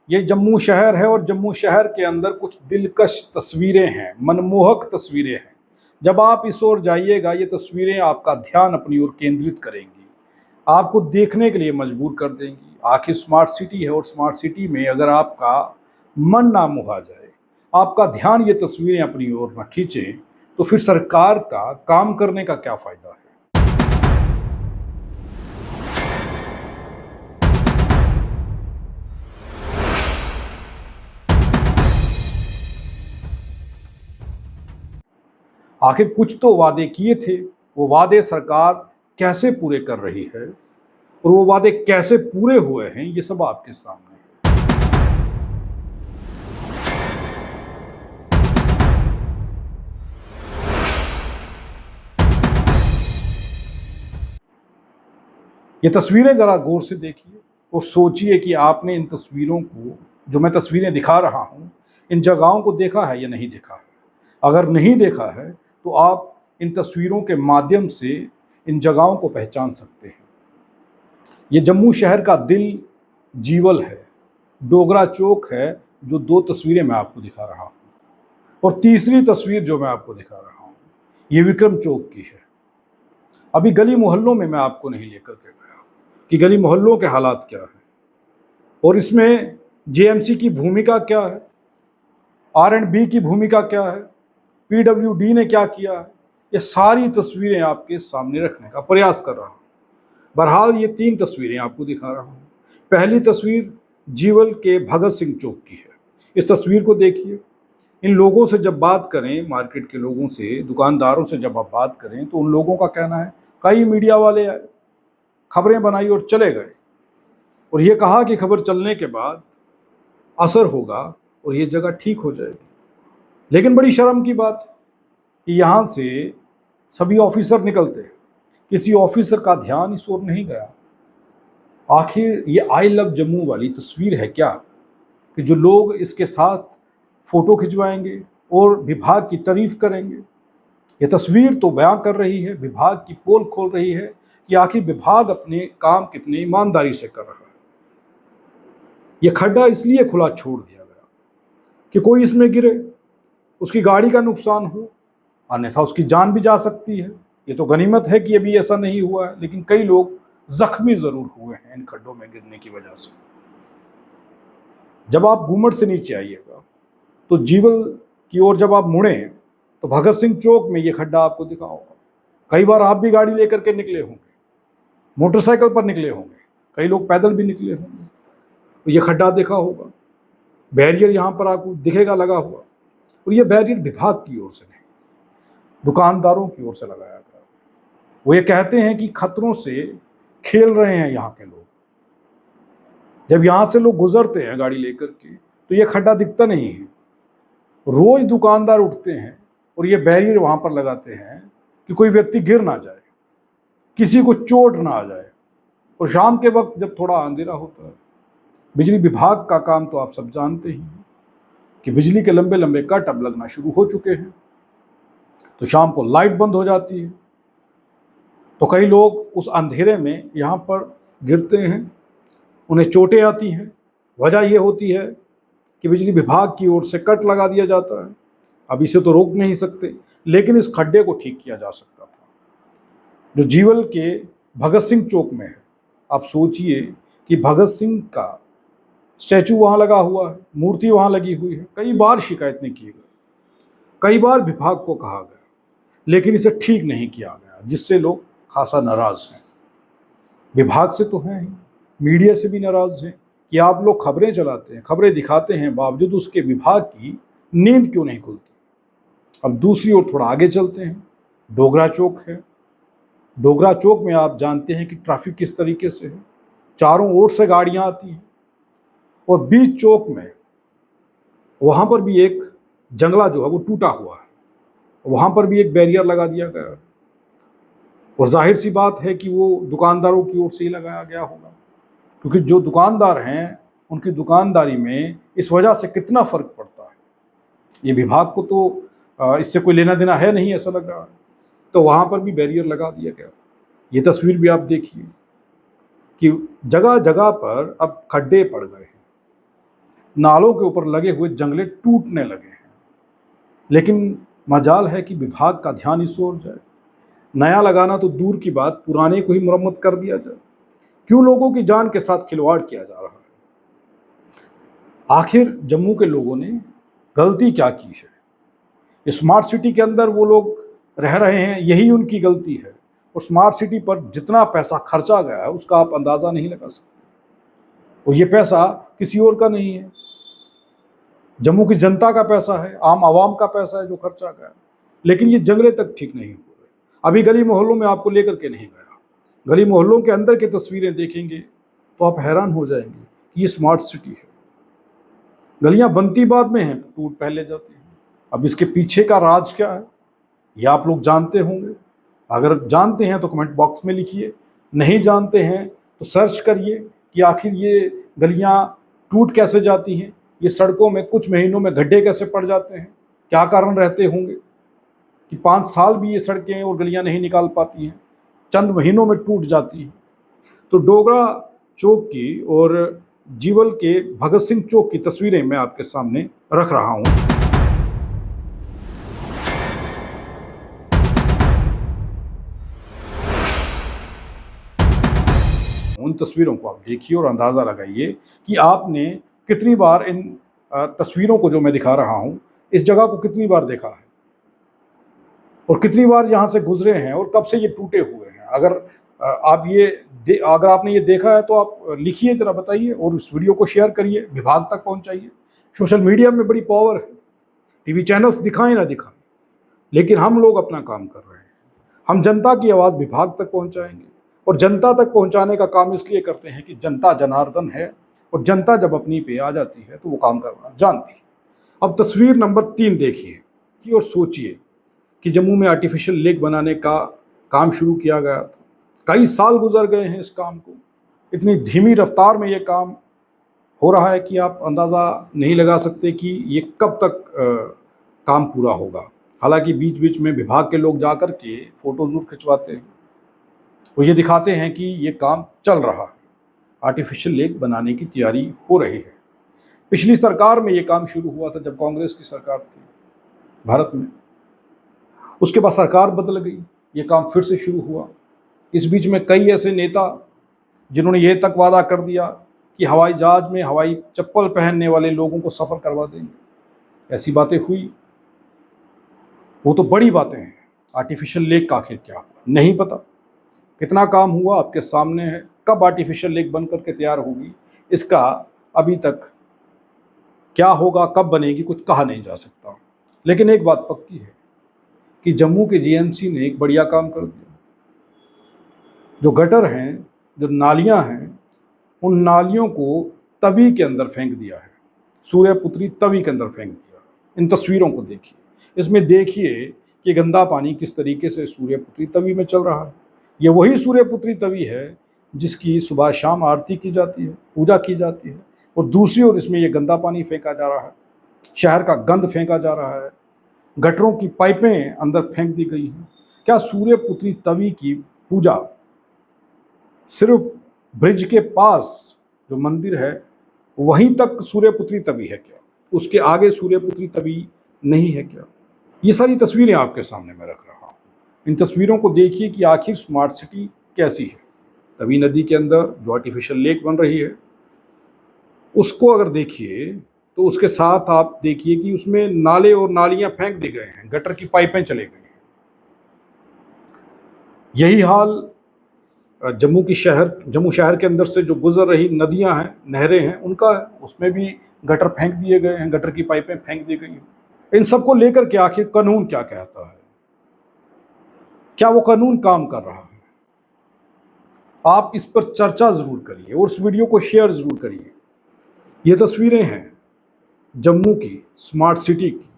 ये जम्मू शहर है और जम्मू शहर के अंदर कुछ दिलकश तस्वीरें हैं, मनमोहक तस्वीरें हैं। जब आप इस ओर जाइएगा ये तस्वीरें आपका ध्यान अपनी ओर केंद्रित करेंगी, आपको देखने के लिए मजबूर कर देंगी। आखिर स्मार्ट सिटी है और स्मार्ट सिटी में अगर आपका मन ना मुहा जाए, आपका ध्यान ये तस्वीरें अपनी ओर न खींचे, तो फिर सरकार का काम करने का क्या फायदा है। आखिर कुछ तो वादे किए थे, वो वादे सरकार कैसे पूरे कर रही है और वो वादे कैसे पूरे हुए हैं, ये सब आपके सामने है। ये तस्वीरें जरा गौर से देखिए और सोचिए कि आपने इन तस्वीरों को, जो मैं तस्वीरें दिखा रहा हूं, इन जगहों को देखा है या नहीं देखा है। अगर नहीं देखा है तो आप इन तस्वीरों के माध्यम से इन जगहों को पहचान सकते हैं। ये जम्मू शहर का दिल जीवल है, डोगरा चौक है, जो दो तस्वीरें मैं आपको दिखा रहा हूँ, और तीसरी तस्वीर जो मैं आपको दिखा रहा हूँ ये विक्रम चौक की है। अभी गली मोहल्लों में मैं आपको नहीं लेकर के गया कि गली मोहल्लों के हालात क्या है और इसमें जेएमसी की भूमिका क्या है, R&B की भूमिका क्या है, PWD ने क्या किया है। ये सारी तस्वीरें आपके सामने रखने का प्रयास कर रहा हूँ। बहरहाल ये 3 तस्वीरें आपको दिखा रहा हूँ। पहली तस्वीर जीवल के भगत सिंह चौक की है। इस तस्वीर को देखिए। इन लोगों से जब बात करें, मार्केट के लोगों से, दुकानदारों से जब आप बात करें, तो उन लोगों का कहना है, कई मीडिया वाले आए, खबरें बनाई और चले गए और ये कहा कि खबर चलने के बाद असर होगा और ये जगह ठीक हो जाएगी। लेकिन बड़ी शर्म की बात कि यहाँ से सभी ऑफिसर निकलते हैं, किसी ऑफिसर का ध्यान इस ओर नहीं गया। आखिर ये आई लव जम्मू वाली तस्वीर है क्या कि जो लोग इसके साथ फोटो खिंचवाएंगे और विभाग की तारीफ करेंगे। ये तस्वीर तो बयां कर रही है, विभाग की पोल खोल रही है कि आखिर विभाग अपने काम कितनी ईमानदारी से कर रहा है। ये खड्डा इसलिए खुला छोड़ दिया गया कि कोई इसमें गिरे, उसकी गाड़ी का नुकसान हो, अन्यथा उसकी जान भी जा सकती है। ये तो गनीमत है कि अभी ऐसा नहीं हुआ है, लेकिन कई लोग जख्मी जरूर हुए हैं इन खड्डों में गिरने की वजह से। जब आप घूमट से नीचे आइएगा तो जीवल की ओर जब आप मुड़े तो भगत सिंह चौक में ये खड्डा आपको दिखा होगा। कई बार आप भी गाड़ी लेकर के निकले होंगे, मोटरसाइकिल पर निकले होंगे, कई लोग पैदल भी निकले होंगे, तो ये खड्डा देखा होगा। बैरियर यहाँ पर आपको दिखेगा लगा हुआ, और ये बैरियर विभाग की ओर से नहीं, दुकानदारों की ओर से लगाया गया। वो ये कहते हैं कि खतरों से खेल रहे हैं यहाँ के लोग। जब यहाँ से लोग गुजरते हैं गाड़ी लेकर के तो ये खड्डा दिखता नहीं है। रोज दुकानदार उठते हैं और ये बैरियर वहाँ पर लगाते हैं कि कोई व्यक्ति गिर ना जाए, किसी को चोट ना आ जाए। और शाम के वक्त जब थोड़ा अंधेरा होता है, बिजली विभाग का काम तो आप सब जानते ही हैं कि बिजली के लंबे लंबे कट अब लगना शुरू हो चुके हैं, तो शाम को लाइट बंद हो जाती है, तो कई लोग उस अंधेरे में यहाँ पर गिरते हैं, उन्हें चोटें आती हैं। वजह ये होती है कि बिजली विभाग की ओर से कट लगा दिया जाता है। अब इसे तो रोक नहीं सकते, लेकिन इस खड्डे को ठीक किया जा सकता था, जो जीवल के भगत सिंह चौक में है। आप सोचिए कि भगत सिंह का स्टैचू वहाँ लगा हुआ है, मूर्ति वहाँ लगी हुई है। कई बार शिकायतें की गई, कई बार विभाग को कहा गया, लेकिन इसे ठीक नहीं किया गया, जिससे लोग खासा नाराज हैं। विभाग से तो हैं ही, मीडिया से भी नाराज हैं कि आप लोग खबरें चलाते हैं, खबरें दिखाते हैं, बावजूद उसके विभाग की नींद क्यों नहीं खुलती। अब दूसरी ओर थोड़ा आगे चलते हैं, डोगरा चौक है। डोगरा चौक में आप जानते हैं कि ट्रैफिक किस तरीके से है, चारों ओर से गाड़ियां आती हैं, और बीच चौक में वहाँ पर भी एक जंगला जो है वो टूटा हुआ है, वहाँ पर भी एक बैरियर लगा दिया गया है। और जाहिर सी बात है कि वो दुकानदारों की ओर से ही लगाया गया होगा, क्योंकि जो दुकानदार हैं उनकी दुकानदारी में इस वजह से कितना फ़र्क पड़ता है, ये विभाग को तो इससे कोई लेना देना है नहीं, ऐसा लग रहा है। तो वहाँ पर भी बैरियर लगा दिया गया। ये तस्वीर भी आप देखिए कि जगह जगह पर अब खड्डे पड़ गए हैं। नालों के ऊपर लगे हुए जंगले टूटने लगे हैं। लेकिन मजाल है कि विभाग का ध्यान इस ओर जाए। नया लगाना तो दूर की बात, पुराने को ही मुरम्मत कर दिया जाए। क्यों लोगों की जान के साथ खिलवाड़ किया जा रहा है? आखिर जम्मू के लोगों ने गलती क्या की है? स्मार्ट सिटी के अंदर वो लोग रह रहे हैं, यही उनकी गलती है। और स्मार्ट सिटी पर जितना पैसा खर्चा गया है उसका आप अंदाजा नहीं लगा सकते। और ये पैसा किसी और का नहीं है, जम्मू की जनता का पैसा है, आम आवाम का पैसा है जो खर्चा गया। लेकिन ये जंगले तक ठीक नहीं हो रहे। अभी गली मोहल्लों में आपको लेकर के नहीं गया, गली मोहल्लों के अंदर की तस्वीरें देखेंगे तो आप हैरान हो जाएंगे कि ये स्मार्ट सिटी है। गलियां बनती बाद में हैं, टूट पहले जाती हैं। अब इसके पीछे का राज क्या है ये आप लोग जानते होंगे। अगर जानते हैं तो कमेंट बॉक्स में लिखिए, नहीं जानते हैं तो सर्च करिए कि आखिर ये गलियां टूट कैसे जाती हैं, ये सड़कों में कुछ महीनों में गड्ढे कैसे पड़ जाते हैं, क्या कारण रहते होंगे कि 5 साल भी ये सड़कें और गलियां नहीं निकाल पाती हैं, चंद महीनों में टूट जाती हैं। तो डोगरा चौक की और जीवल के भगत सिंह चौक की तस्वीरें मैं आपके सामने रख रहा हूं। उन तस्वीरों को आप देखिए और अंदाज़ा लगाइए कि आपने कितनी बार इन तस्वीरों को जो मैं दिखा रहा हूं, इस जगह को कितनी बार देखा है और कितनी बार यहाँ से गुजरे हैं और कब से ये टूटे हुए हैं। अगर आपने ये देखा है तो आप लिखिए, जरा बताइए और उस वीडियो को शेयर करिए, विभाग तक पहुँचाइए। सोशल मीडिया में बड़ी पावर है, टीवी चैनल्स दिखाएं ना दिखाएं, लेकिन हम लोग अपना काम कर रहे हैं। हम जनता की आवाज़ विभाग तक पहुँचाएंगे और जनता तक पहुंचाने का काम इसलिए करते हैं कि जनता जनार्दन है और जनता जब अपनी पे आ जाती है तो वो काम करना जानती है। अब तस्वीर नंबर 3 देखिए कि और सोचिए कि जम्मू में आर्टिफिशियल लेक बनाने का काम शुरू किया गया था। कई साल गुजर गए हैं इस काम को, इतनी धीमी रफ्तार में ये काम हो रहा है कि आप अंदाज़ा नहीं लगा सकते कि ये कब तक काम पूरा होगा। हालांकि बीच बीच में विभाग के लोग जाकर के फ़ोटो ज़रूर खिंचवाते हैं, वो ये दिखाते हैं कि ये काम चल रहा है, आर्टिफिशियल लेक बनाने की तैयारी हो रही है। पिछली सरकार में ये काम शुरू हुआ था जब कांग्रेस की सरकार थी भारत में। उसके बाद सरकार बदल गई, ये काम फिर से शुरू हुआ। इस बीच में कई ऐसे नेता जिन्होंने ये तक वादा कर दिया कि हवाई जहाज में हवाई चप्पल पहनने वाले लोगों को सफ़र करवा देंगे। ऐसी बातें हुई, वो तो बड़ी बातें हैं। आर्टिफिशियल लेक का आखिर क्या हुआ नहीं पता। कितना काम हुआ आपके सामने है। कब आर्टिफिशियल लेक बन करके तैयार होगी इसका अभी तक क्या होगा, कब बनेगी, कुछ कहा नहीं जा सकता। लेकिन एक बात पक्की है कि जम्मू के जीएमसी ने एक बढ़िया काम कर दिया। जो गटर हैं, जो नालियां हैं, उन नालियों को तवी के अंदर फेंक दिया है। सूर्यपुत्री तवी के अंदर फेंक दिया। इन तस्वीरों को देखिए, इसमें देखिए कि गंदा पानी किस तरीके से सूर्यपुत्री तवी में चल रहा है। ये वही सूर्यपुत्री तवी है जिसकी सुबह शाम आरती की जाती है, पूजा की जाती है, और दूसरी ओर इसमें ये गंदा पानी फेंका जा रहा है, शहर का गंद फेंका जा रहा है, गटरों की पाइपें अंदर फेंक दी गई हैं। क्या सूर्यपुत्री तवी की पूजा सिर्फ ब्रिज के पास जो मंदिर है वहीं तक सूर्यपुत्री तवी है क्या? उसके आगे सूर्यपुत्री तवी नहीं है क्या? ये सारी तस्वीरें आपके सामने मैं रख रहा हूँ। इन तस्वीरों को देखिए कि आखिर स्मार्ट सिटी कैसी है। तवी नदी के अंदर जो आर्टिफिशियल लेक बन रही है उसको अगर देखिए तो उसके साथ आप देखिए कि उसमें नाले और नालियां फेंक दी गए हैं, गटर की पाइपें चले गई हैं। यही हाल जम्मू शहर के अंदर से जो गुजर रही नदियां हैं, नहरें हैं, उनका है। उसमें भी गटर फेंक दिए गए हैं, गटर की पाइपें फेंक दी गई हैं। इन सबको लेकर के आखिर कानून क्या कहता है? क्या वो कानून काम कर रहा है? आप इस पर चर्चा जरूर करिए और उस वीडियो को शेयर जरूर करिए। ये तस्वीरें हैं जम्मू की स्मार्ट सिटी की।